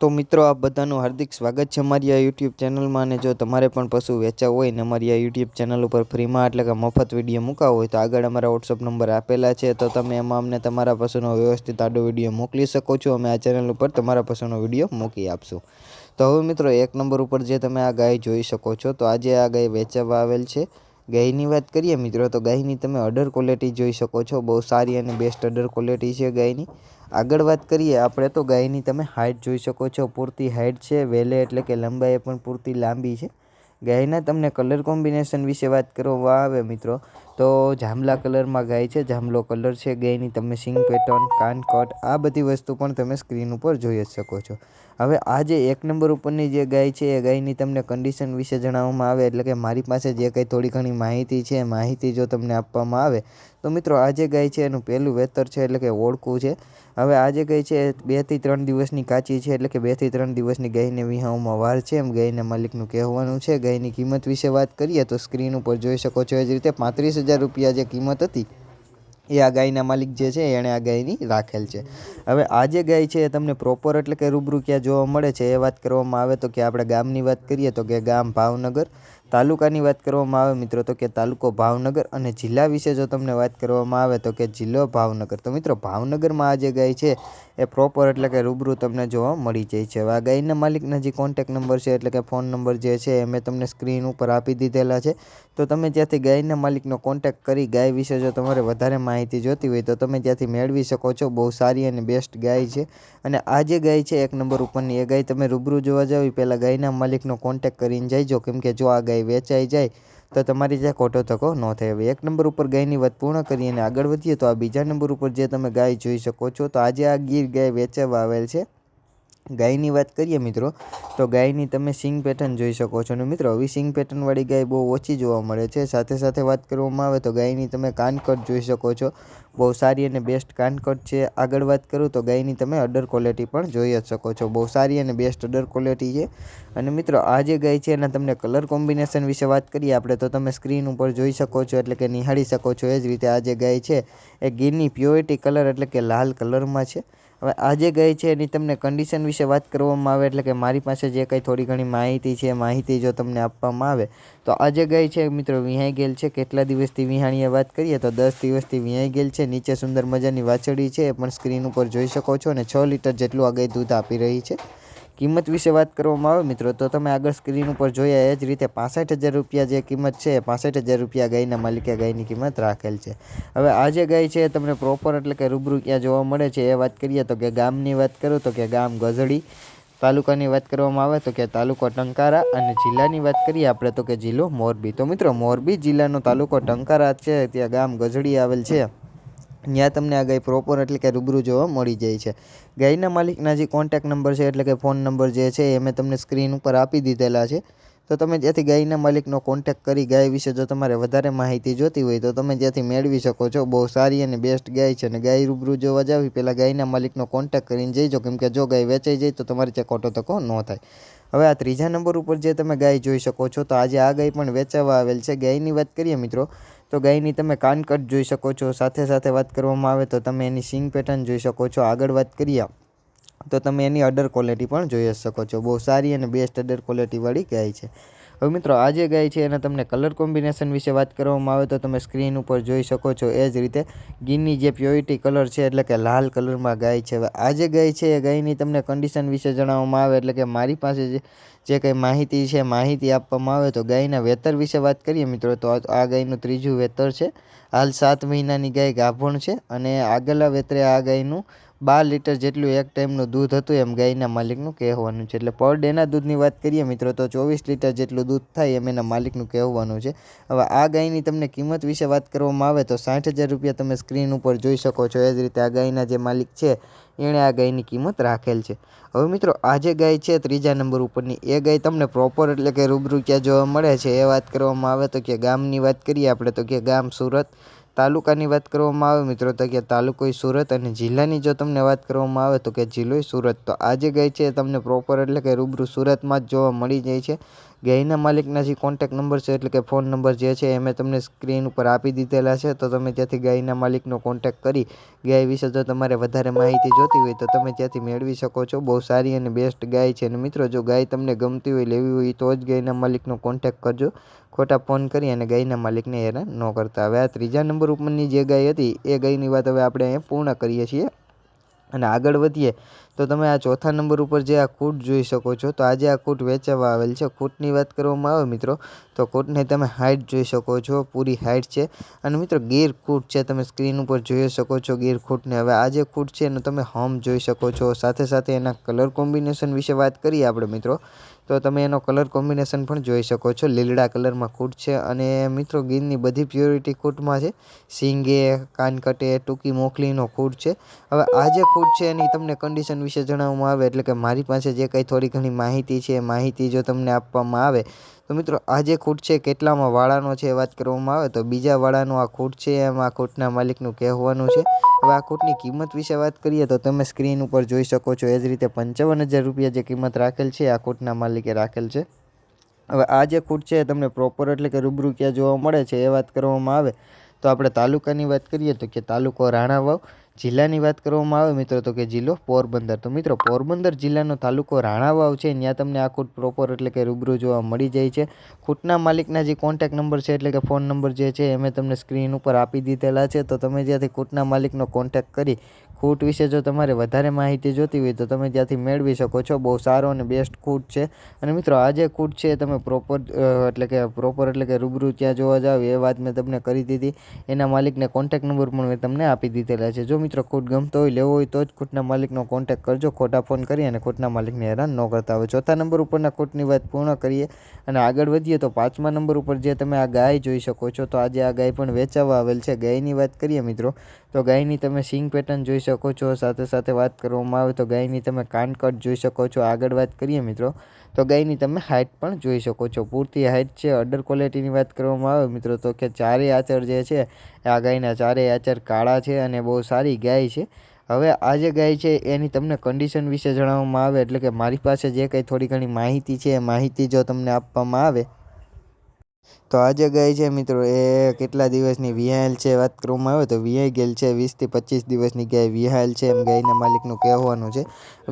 તો મિત્રો આપ બધાનું હાર્દિક સ્વાગત છે અમારી આ યુટ્યુબ ચેનલમાં। અને જો તમારે પણ પશુ વેચવા હોય ને અમારી આ યુટ્યુબ ચેનલ ઉપર ફ્રીમાં એટલે કે મફત વિડીયો મૂકવા હોય તો આગળ અમારા વોટ્સઅપ નંબર આપેલા છે, તો તમે એમાં અમને તમારા પશુનો વ્યવસ્થિત આડો વિડીયો મોકલી શકો છો। અમે આ ચેનલ ઉપર તમારા પશુનો વિડીયો મૂકી આપશું। તો હવે મિત્રો એક નંબર ઉપર જે તમે આ ગાય જોઈ શકો છો, તો આજે આ ગાય વેચવા આવેલ છે। ગાયની વાત કરીએ મિત્રો તો ગાયની તમે અડર ક્વોલિટી જોઈ શકો છો, બહુ સારી અને બેસ્ટ અડર ક્વોલિટી છે ગાયની। આગળ વાત કરીએ આપણે તો ગાયની તમે હાઇટ જોઈ શકો છો, પૂરતી હાઇટ છે, વેલે એટલે કે લંબાઈ પણ પૂરતી લાંબી છે। ગાયના તમને કલર કોમ્બિનેશન વિશે વાત કરવામાં આવે મિત્રો તો જાંબલા કલરમાં ગાય છે, જાંબલો કલર છે ગાયની। તમે સિંગ પેટર્ન, કાન કટ આ બધી વસ્તુ પણ તમે સ્ક્રીન ઉપર જોઈ જ શકો છો। હવે આ જે એક નંબર ઉપરની જે ગાય છે એ ગાયની તમને કન્ડિશન વિશે જણાવવામાં આવે એટલે કે મારી પાસે જે કંઈ થોડી ઘણી માહિતી છે, માહિતી જો તમને આપવામાં આવે તો મિત્રો આ જે ગાય છે એનું પહેલું વેતર છે એટલે કે ઓળખું છે। હવે આ જે ગાય છે 2 થી 3 દિવસની કાચી છે, એટલે કે 2 થી 3 દિવસની ગાયને વિહાવામાં વાર છે એમ ગાયના માલિકનું કહેવાનું છે। ગાયની કિંમત વિશે વાત કરીએ તો સ્ક્રીન ઉપર જોઈ શકો છો એ જ રીતે 35,000 રૂપિયા જે કિંમત હતી એ આ ગાયના માલિક જે છે એણે આ ગાયની રાખેલ છે। હવે આ જે ગાય છે એ તમને પ્રોપર એટલે કે રૂબરૂ ક્યાં જોવા મળે છે એ વાત કરવામાં આવે તો કે આપણે ગામની વાત કરીએ તો કે ગામ ભાવનગર, તાલુકાની વાત કરવામાં આવે મિત્રો તો કે તાલુકો ભાવનગર, અને જિલ્લા વિશે જો તમને વાત કરવામાં આવે તો કે જિલ્લો ભાવનગર। તો મિત્રો ભાવનગરમાં આ જે ગાય છે એ પ્રોપર એટલે કે રૂબરૂ તમને જોવા મળી જાય છે। હવે આ ગાયના માલિકના જે કોન્ટેક્ટ નંબર છે એટલે કે ફોન નંબર જે છે એ મેં તમને સ્ક્રીન ઉપર આપી દીધેલા છે, તો તમે ત્યાંથી ગાયના માલિકનો કોન્ટેક્ટ કરી ગાય વિશે જો તમારે વધારે માહિતી જોતી હોય તો તમે ત્યાંથી મેળવી શકો છો। બહુ સારી અને બેસ્ટ ગાય છે, અને આ જે ગાય છે એક નંબર ઉપરની એ ગાય તમે રૂબરૂ જોવા જાવ એ પહેલાં ગાયના માલિકનો કોન્ટેક્ટ કરીને જઈજો, કેમ કે જો આ ગાય વેચાઈ જાય તો તમારી ત્યાં ખોટો ધક્કો ન થાય। હવે એક નંબર ઉપર ગાયની વાત પૂર્ણ કરી અને આગળ વધીએ તો આ બીજા નંબર ઉપર જે તમે ગાય જોઈ શકો છો, તો આજે આ ગીર ગાય વેચવા આવેલ છે। ગાયની વાત કરીએ મિત્રો તો ગાયની તમે સિંગ પેટર્ન જોઈ શકો છો, અને મિત્રો આવી સિંગ પેટર્નવાળી ગાય બહુ ઓછી જોવા મળે છે। સાથે સાથે વાત કરવામાં આવે તો ગાયની તમે કાનકટ જોઈ શકો છો, બહુ સારી અને બેસ્ટ કાનકટ છે। આગળ વાત કરું તો ગાયની તમે અડર ક્વોલિટી પણ જોઈ જ શકો છો, બહુ સારી અને બેસ્ટ અડર ક્વોલિટી છે। અને મિત્રો આ જે ગાય છે એના તમને કલર કોમ્બિનેશન વિશે વાત કરીએ આપણે તો તમે સ્ક્રીન ઉપર જોઈ શકો છો એટલે કે નિહાળી શકો છો એ જ રીતે આ જે ગાય છે એ ગીરની પ્યોરિટી કલર એટલે કે લાલ કલરમાં છે। હવે આ જે ગાય છે એની તમને કન્ડિશન વિશે વાત કરવામાં આવે એટલે કે મારી પાસે જે કંઈ થોડી ઘણી માહિતી છે, માહિતી જો તમને આપવામાં આવે તો આ જે ગાય છે મિત્રો વિહાઈ ગયેલ છે। કેટલા દિવસથી વિહાણીએ વાત કરીએ તો 10 દિવસથી વિહાઈ ગયેલ છે। નીચે સુંદર મજાની વાછડી છે એ પણ સ્ક્રીન ઉપર જોઈ શકો છો, અને 6 લીટર જેટલું આ ગાય દૂધ આપી રહી છે। કિંમત વિશે વાત કરવામાં આવે મિત્રો તો તમે આગળ સ્ક્રીન ઉપર જોયા એ જ રીતે 65,000 રૂપિયા જે કિંમત છે, 65,000 રૂપિયા ગાયના માલિકે ગાયની કિંમત રાખેલ છે। હવે આ જે ગાય છે તમને પ્રોપર એટલે કે રૂબરૂ ક્યાં જોવા મળે છે એ વાત કરીએ તો કે ગામની વાત કરું તો કે ગામ ગજડી, તાલુકાની વાત કરવામાં આવે તો કે તાલુકો ટંકારા, અને જિલ્લાની વાત કરીએ આપણે તો કે જિલ્લો મોરબી। તો મિત્રો મોરબી જિલ્લાનો તાલુકો ટંકારા છે, ત્યાં ગામ ગજડી આવેલ છે, ત્યાં તમને આ ગાય પ્રોપર એટલે કે રૂબરૂ જોવા મળી જાય છે। ગાયના માલિકના જે કોન્ટેક્ટ નંબર છે એટલે કે ફોન નંબર જે છે એ મેં તમને સ્ક્રીન ઉપર આપી દીધેલા છે, તો તમે ત્યાંથી ગાયના માલિકનો કોન્ટેક્ટ કરી ગાય વિશે જો તમારે વધારે માહિતી જોતી હોય તો તમે ત્યાંથી મેળવી શકો છો। બહુ સારી અને બેસ્ટ ગાય છે, અને ગાય રૂબરૂ જોવા જાવ પહેલાં ગાયના માલિકનો કોન્ટેક્ટ કરીને જઈજો, કેમ કે જો ગાય વેચાઈ જાય તો તમારે ત્યાં ખોટો ધક્કો ન થાય। હવે આ ત્રીજા નંબર ઉપર જે તમે ગાય જોઈ શકો છો, તો આજે આ ગાય પણ વેચાવા આવેલ છે। ગાયની વાત કરીએ મિત્રો તો ગાયની તમે કાનકટ જોઈ શકો છો, સાથે સાથે વાત કરવામાં આવે તો તમે એની સિંગ પેટર્ન જોઈ શકો છો। આગળ વાત કરીએ તો તમે એની અડર ક્વોલિટી પણ જોઈ શકો છો, બહુ સારી અને બેસ્ટ અડર ક્વોલિટીવાળી ગાય છે। હવે મિત્રો આ જે ગાય છે એના તમને કલર કોમ્બિનેશન વિશે વાત કરવામાં આવે તો તમે સ્ક્રીન ઉપર જોઈ શકો છો એ જ રીતે ગીરની જે પ્યોરિટી કલર છે એટલે કે લાલ કલરમાં ગાય છે। હવે આ જે ગાય છે એ ગાયની તમને કન્ડિશન વિશે જણાવવામાં આવે એટલે કે મારી પાસે જે કંઈ માહિતી છે, માહિતી આપવામાં આવે તો ગાયના વેતર વિશે વાત કરીએ મિત્રો તો આ ગાયનું ત્રીજું વેતર છે। હાલ 7 મહિનાની ગાય ગાભણ છે, અને આગલા વેતરે આ ગાયનું 12 લીટર જેટલું એક ટાઈમનું દૂધ હતું એમ ગાયના માલિકનું કહેવાનું છે। એટલે પર ડેના દૂધની વાત કરીએ મિત્રો તો 24 લીટર જેટલું દૂધ થાય એમ એના માલિકનું કહેવાનું છે। હવે આ ગાયની તમને કિંમત વિશે વાત કરવામાં આવે તો 60,000 રૂપિયા તમે સ્ક્રીન ઉપર જોઈ શકો છો એ જ રીતે આ ગાયના જે માલિક છે એણે આ ગાયની કિંમત રાખેલ છે। હવે મિત્રો આ જે ગાય છે ત્રીજા નંબર ઉપરની એ ગાય તમને પ્રોપર એટલે કે રૂબરૂ ક્યાં જોવા મળે છે એ વાત કરવામાં આવે તો કે ગામની વાત કરીએ આપણે તો કે ગામ સુરત, તાલુકાની વાત કરવામાં આવે મિત્રો તો કે તાલુકો સુરત અને જિલ્લાની જો તમને વાત કરવામાં આવે તો કે જિલ્લો સુરત। તો આ જે ગાય છે તમને પ્રોપર એટલે કે રૂબરૂ સુરતમાં જ જોવા મળી જાય છે। ગાયના માલિકના જે કોન્ટેક્ટ નંબર છે એટલે કે ફોન નંબર જે છે એ મેં તમને સ્ક્રીન ઉપર આપી દીધેલા છે। તો તમે ત્યાંથી ગાયના માલિકનો કોન્ટેક્ટ કરી ગાય વિશે જો તમારે વધારે માહિતી જોતી હોય તો તમે ત્યાંથી મેળવી શકો છો। બહુ સારી અને બેસ્ટ ગાય છે। અને મિત્રો જો ગાય તમને ગમતી હોય લેવી હોય તો જ ગાયના માલિકનો કોન્ટેક્ટ કરજો, ખોટા ફોન કરી અને ગાયના માલિકને હેરાન ન કરતા। હવે આ ત્રીજા નંબર ઉપરની જે ગાય હતી એ ગાયની વાત હવે આપણે અહીંયા પૂર્ણ કરીએ છીએ અને આગળ વધીએ તો તમે આ ચોથા નંબર ઉપર જે આ ખૂટ જોઈ શકો છો। તો આજે આ ખૂટ વેચવા આવેલ છે। ખૂટની વાત કરવામાં આવે મિત્રો તો ખૂટની તમે હાઇટ જોઈ શકો છો, પૂરી હાઇટ છે અને મિત્રો ગીર ખૂટ છે, તમે સ્ક્રીન ઉપર જોઈ શકો છો ગીર ખૂટને। હવે આ જે ખૂટ છે એનો તમે હમ જોઈ શકો છો, સાથે સાથે એના કલર કોમ્બિનેશન વિશે વાત કરીએ આપણે મિત્રો તો તમે એનો કલર કોમ્બિનેશન પણ જોઈ શકો છો, લીલડા કલરમાં ખૂટ છે અને મિત્રો ગીરની બધી પ્યોરિટી ખૂટમાં છે, સિંગે કાનકટે ટૂંકી મોખલીનો ખૂટ છે। હવે આ જે ખૂટ છે એની તમને કન્ડિશન વિશે જણાવવામાં આવે એટલે કે મારી પાસે જે કંઈ થોડી ઘણી માહિતી છે એ માહિતી જો તમને આપવામાં આવે તો મિત્રો આ જે ખૂટ છે કેટલામાં વાળાનો છે વાત કરવામાં આવે તો બીજા વાળાનો આ ખૂટ છે, એમ આ ખૂટના માલિકનું કહેવાનું છે। હવે આ ખૂટની કિંમત વિશે વાત કરીએ તો તમે સ્ક્રીન ઉપર જોઈ શકો છો એ જ રીતે 55,000 રૂપિયા જે કિંમત રાખેલ છે આ ખૂટના માલિકે રાખેલ છે। હવે આ જે ખૂટ છે તમને પ્રોપર એટલે કે રૂબરૂ ક્યાં જોવા મળે છે એ વાત કરવામાં આવે તો આપણે તાલુકાની વાત કરીએ તો કે તાલુકો રાણાવાવ, જિલ્લાની વાત કરવામાં આવે મિત્રો તો કે જિલ્લો પોરબંદર। તો મિત્રો પોરબંદર જિલ્લાનો તાલુકો રાણાવાવ છે, ત્યાં તમને આ ખૂટ પ્રોપર એટલે કે રૂબરૂ જોવા મળી જાય છે। ખૂટના માલિકના જે કોન્ટેક્ટ નંબર છે એટલે કે ફોન નંબર જે છે એ મેં તમને સ્ક્રીન ઉપર આપી દીધેલા છે। તો તમે જ્યાંથી ખૂટના માલિકનો કોન્ટેક્ટ કરી ખૂટ વિશે જો તમારે વધારે માહિતી જોતી હોય તો તમે ત્યાંથી મેળવી શકો છો। બહુ સારો અને બેસ્ટ ખૂટ છે અને મિત્રો આ જે ખૂટ છે તમે પ્રોપર એટલે કે રૂબરૂ ત્યાં જોવા જાવ એ વાત મેં તમને કરી દીધી। એના માલિકને કોન્ટેક્ટ નંબર પણ મેં તમને આપી દીધેલા છે। જો મિત્રો ખૂટ ગમતો હોય લેવો હોય તો જ ખૂટના માલિકનો કોન્ટેક્ટ કરજો, ખોટા ફોન કરી અને ખૂટના માલિકને હેરાન ન કરતા। હવે ચોથા નંબર ઉપરના ખૂટની વાત પૂર્ણ કરીએ અને આગળ વધીએ તો પાંચમા નંબર ઉપર જે તમે આ ગાય જોઈ શકો છો તો આજે આ ગાય પણ વેચાવા આવેલ છે। ગાયની વાત કરીએ મિત્રો તો ગાયની તમે સિંગ પેટર્ન જોઈ શકો છો, સાથે સાથે વાત કરવામાં આવે તો ગાયની તમે કાનકટ જોઈ શકો છો। આગળ વાત કરીએ મિત્રો તો ગાયની તમે હાઇટ પણ જોઈ શકો છો, પૂરતી હાઇટ છે। અડર ક્વોલિટીની વાત કરવામાં આવે મિત્રો તો કે ચારેય આચર જે છે આ ગાયના ચારેય આચર કાળા છે અને બહુ સારી ગાય છે। હવે આ જે ગાય છે એની તમને કન્ડિશન વિશે જણાવવામાં આવે એટલે કે મારી પાસે જે કંઈ થોડી ઘણી માહિતી છે એ માહિતી જો તમને આપવામાં આવે તો આ જે ગાય છે મિત્રો એ કેટલા દિવસની વિહાયેલ છે વાત કરવામાં આવે તો વિહાઈ ગયેલ છે, 20 થી 25 દિવસની ગાય વિહાયેલ છે એમ ગાયના માલિકનું કહેવાનું છે।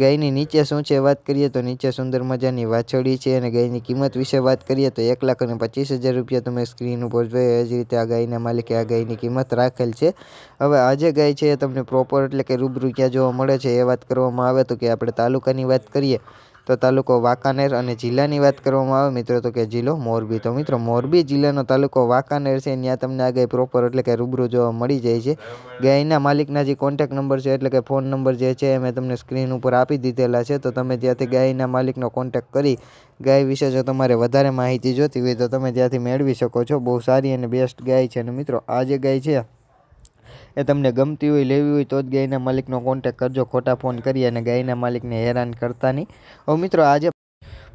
ગાયની નીચે શું છે વાત કરીએ તો નીચે સુંદર મજાની વાછડી છે અને ગાયની કિંમત વિશે વાત કરીએ તો 1,25,000 રૂપિયા તમે સ્ક્રીન ઉપર જોઈએ એ જ રીતે આ ગાયના માલિકે આ ગાયની કિંમત રાખેલ છે। હવે આ જે ગાય છે એ તમને પ્રોપર એટલે કે રૂબરૂ ક્યાં જોવા મળે છે એ વાત કરવામાં આવે તો કે આપણે તાલુકાની વાત કરીએ તો તાલુકો વાંકાનેર અને જિલ્લાની વાત કરવામાં આવે મિત્રો તો કે જિલ્લો મોરબી। તો મિત્રો મોરબી જિલ્લાનો તાલુકો વાંકાનેર છે, ત્યાં તમને આ ગાય પ્રોપર એટલે કે રૂબરૂ જોવા મળી જાય છે। ગાયના માલિકના જે કોન્ટેક્ટ નંબર છે એટલે કે ફોન નંબર જે છે મેં તમને સ્ક્રીન ઉપર આપી દીધેલા છે। તો તમે ત્યાંથી ગાયના માલિકનો કોન્ટેક્ટ કરી ગાય વિશે જો તમારે વધારે માહિતી જોતી હોય તો તમે ત્યાંથી મેળવી શકો છો। બહુ સારી અને બેસ્ટ ગાય છે અને મિત્રો આ જે ગાય છે એ તમને ગમતી હોય લેવી હોય તો જ ગાયના માલિકનો કોન્ટેક્ટ કરજો, ખોટા ફોન કરી અને ગાયના માલિકને હેરાન કરતા નહીં। હવે મિત્રો આજે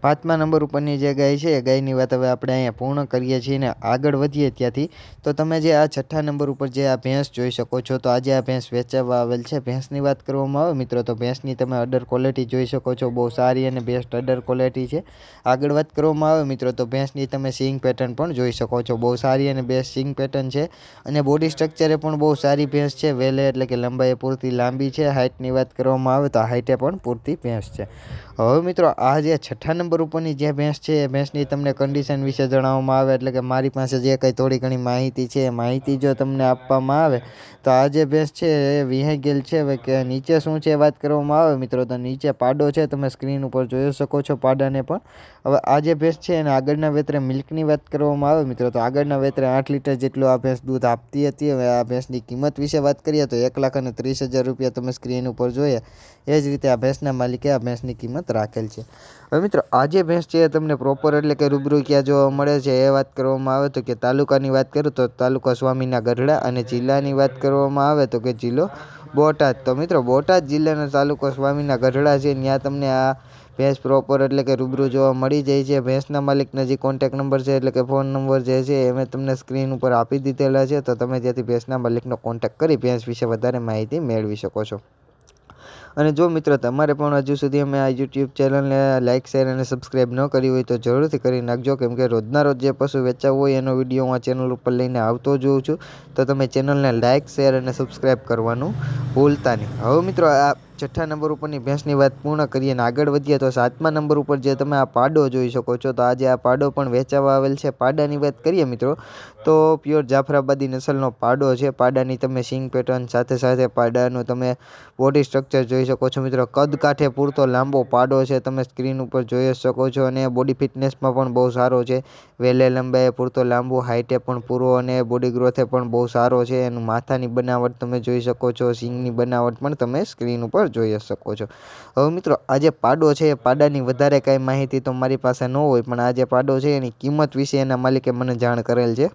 પાંચમા નંબર ઉપરની જે ગાય છે એ ગાયની વાત હવે આપણે અહીંયા પૂર્ણ કરીએ છીએ ને આગળ વધીએ ત્યાંથી તો તમે જે આ છઠ્ઠા નંબર ઉપર જે આ ભેંસ જોઈ શકો છો તો આજે આ ભેંસ વેચવા આવેલ છે। ભેંસની વાત કરવામાં આવે મિત્રો તો ભેંસની તમે અડર ક્વોલિટી જોઈ શકો છો, બહુ સારી અને બેસ્ટ અડર ક્વોલિટી છે। આગળ વાત કરવામાં આવે મિત્રો તો ભેંસની તમે સિંગ પેટર્ન પણ જોઈ શકો છો, બહુ સારી અને બેસ્ટ સિંગ પેટર્ન છે અને બોડી સ્ટ્રક્ચરે પણ બહુ સારી ભેંસ છે। વેલે એટલે કે લંબાઈ પૂરતી લાંબી છે। હાઇટની વાત કરવામાં આવે તો હાઇટે પણ પૂરતી ભેંસ છે। હવે મિત્રો આ જે છઠ્ઠા નંબર ઉપરની જે ભેંસ છે એ ભેંસની તમને કન્ડિશન વિશે જણાવવામાં આવે એટલે કે મારી પાસે જે કંઈ થોડી ઘણી માહિતી છે એ માહિતી જો તમને આપવામાં આવે તો આ જે ભેંસ છે એ વિહાઈ ગયેલ છે। હવે કે નીચે શું છે વાત કરવામાં આવે મિત્રો તો નીચે પાડો છે, તમે સ્ક્રીન ઉપર જોઈ શકો છો પાડાને પણ। હવે આ જે ભેંસ છે એને આગળના વેતરે મિલ્કની વાત કરવામાં આવે મિત્રો તો આગળના વેતરે 8 લીટર જેટલું આ ભેંસ દૂધ આપતી હતી। હવે આ ભેંસની કિંમત વિશે વાત કરીએ તો 1,30,000 રૂપિયા તમે સ્ક્રીન ઉપર જોઈએ એ જ રીતે આ ભેંસના માલિકે આ ભેંસની કિંમત કિંમત રાખેલ છે। હવે મિત્રો આ જે ભેંસ છે એ તમને પ્રોપર એટલે કે રૂબરૂ ક્યાં જોવા મળે છે એ વાત કરવામાં આવે તો કે તાલુકાની વાત કરું તો તાલુકો સ્વામીના ગઢડા અને જિલ્લાની વાત કરવામાં આવે તો કે જિલ્લો બોટાદ। તો મિત્રો બોટાદ જિલ્લાનો તાલુકો સ્વામીના ગઢડા છે, ત્યાં તમને આ ભેંસ પ્રોપર એટલે કે રૂબરૂ જોવા મળી જાય છે। ભેંસના માલિકના જે કોન્ટેક નંબર છે એટલે કે ફોન નંબર જે છે એ મેં તમને સ્ક્રીન ઉપર આપી દીધેલા છે, તો તમે ત્યાંથી ભેંસના માલિકનો કોન્ટેક કરી ભેંસ વિશે વધારે માહિતી મેળવી શકો છો। અને જો મિત્રો તમારે પણ હજુ સુધી અમે આ યુટ્યુબ ચેનલને લાઇક શેર અને સબસ્ક્રાઈબ ન કરી હોય તો જરૂરથી કરી નાખજો, કેમ કે રોજના રોજ જે પશુ વેચાવું હોય એનો વિડીયો હું આ ચેનલ ઉપર લઈને આવતો જોઉં છું, તો તમે ચેનલને લાઇક શેર અને સબસ્ક્રાઈબ કરવાનું ભૂલતા નહીં। હવે મિત્રો આ 6થા નંબર ઉપરની ભેંસની વાત પૂર્ણ કરીએ અને આગળ વધીએ તો 7મા નંબર ઉપર જે તમે આ પાડો જોઈ શકો છો, તો આજે આ પાડો પણ વેચાવા આવેલ છે। પાડાની વાત કરીએ મિત્રો તો પ્યોર જાફરાબાદી નસલનો પાડો છે। પાડાની તમે સિંગ પેટર્ન સાથે પાડાનું તમે બોડી સ્ટ્રક્ચર જોઈ શકો છો મિત્રો। કદ કાઠે પૂરતો લાંબો પાડો છે, તમે સ્ક્રીન ઉપર જોઈ શકો છો, અને બોડી ફિટનેસમાં પણ બહુ સારો છે। વેલે લંબાઈએ પૂરતો લાંબો, હાઇટે પણ પૂરો અને બોડી ગ્રોથે પણ બહુ સારો છે। એનું માથાની બનાવટ તમે જોઈ શકો છો, સિંગની બનાવટ પણ તમે સ્ક્રીન ઉપર જોઈ શકો છો। હવે મિત્રો આ જે પાડો છે એ પાડાની વધારે કાંઈ માહિતી તો મારી પાસે ન હોય, પણ આ જે પાડો છે એની કિંમત વિશે એના માલિકે મને જાણ કરેલ છે,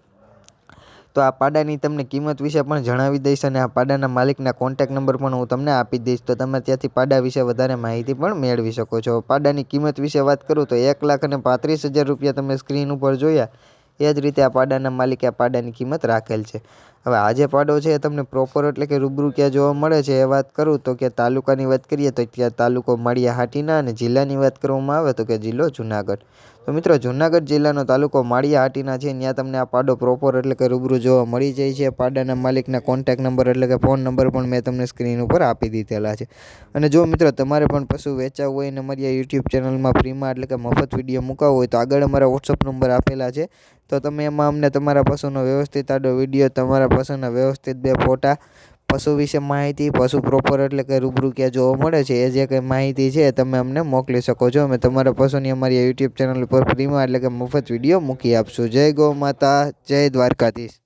તો આ પાડાની તમને કિંમત વિશે પણ જણાવી દઈશ અને આ પાડાના માલિકના કોન્ટેક નંબર પણ હું તમને આપી દઈશ, તો તમે ત્યાંથી પાડા વિશે વધારે માહિતી પણ મેળવી શકો છો। પાડાની કિંમત વિશે વાત કરું તો 1,35,000 રૂપિયા તમે સ્ક્રીન ઉપર જોયા એ જ રીતે આ પાડાના માલિકે આ પાડાની કિંમત રાખેલ છે। હવે આ જે પાડો છે એ તમને પ્રોપર એટલે કે રૂબરૂ ક્યાં જોવા મળે છે એ વાત કરું તો કે તાલુકાની વાત કરીએ તો ત્યાં તાલુકો માળિયા હાટીના અને જિલ્લાની વાત કરવામાં આવે તો કે જિલ્લો જુનાગઢ। તો મિત્રો જુનાગઢ જિલ્લાનો તાલુકો માળિયા હાટીના છે, ત્યાં તમને આ પાડો પ્રોપર એટલે કે રૂબરૂ જોવા મળી જાય છે। પાડાના માલિકના કોન્ટેક નંબર એટલે કે ફોન નંબર પણ મેં તમને સ્ક્રીન ઉપર આપી દીધેલા છે। અને જો મિત્રો તમારે પણ પશુ વેચાવું હોય અને અમારી આ યુટ્યુબ ચેનલમાં ફ્રીમાં એટલે કે મફત વિડીયો મૂકાવવો હોય તો આગળ અમારા વોટ્સઅપ નંબર આપેલા છે, તો તમે એમાં અમને તમારા પશુનો વ્યવસ્થિત આડો વિડીયો, તમારા પશુના વ્યવસ્થિત 2 ફોટા, પશુ વિશે માહિતી, પશુ પ્રોપર એટલે કે રૂબરૂ ક્યાં જોવા મળે છે એ જે કંઈ માહિતી છે તમે અમને મોકલી શકો છો। અમે તમારા પશુની અમારી યુટ્યુબ ચેનલ ઉપર ફ્રીમાં એટલે કે મફત વિડીયો મૂકી આપશું। જય ગૌ માતા, જય દ્વારકાધીશ।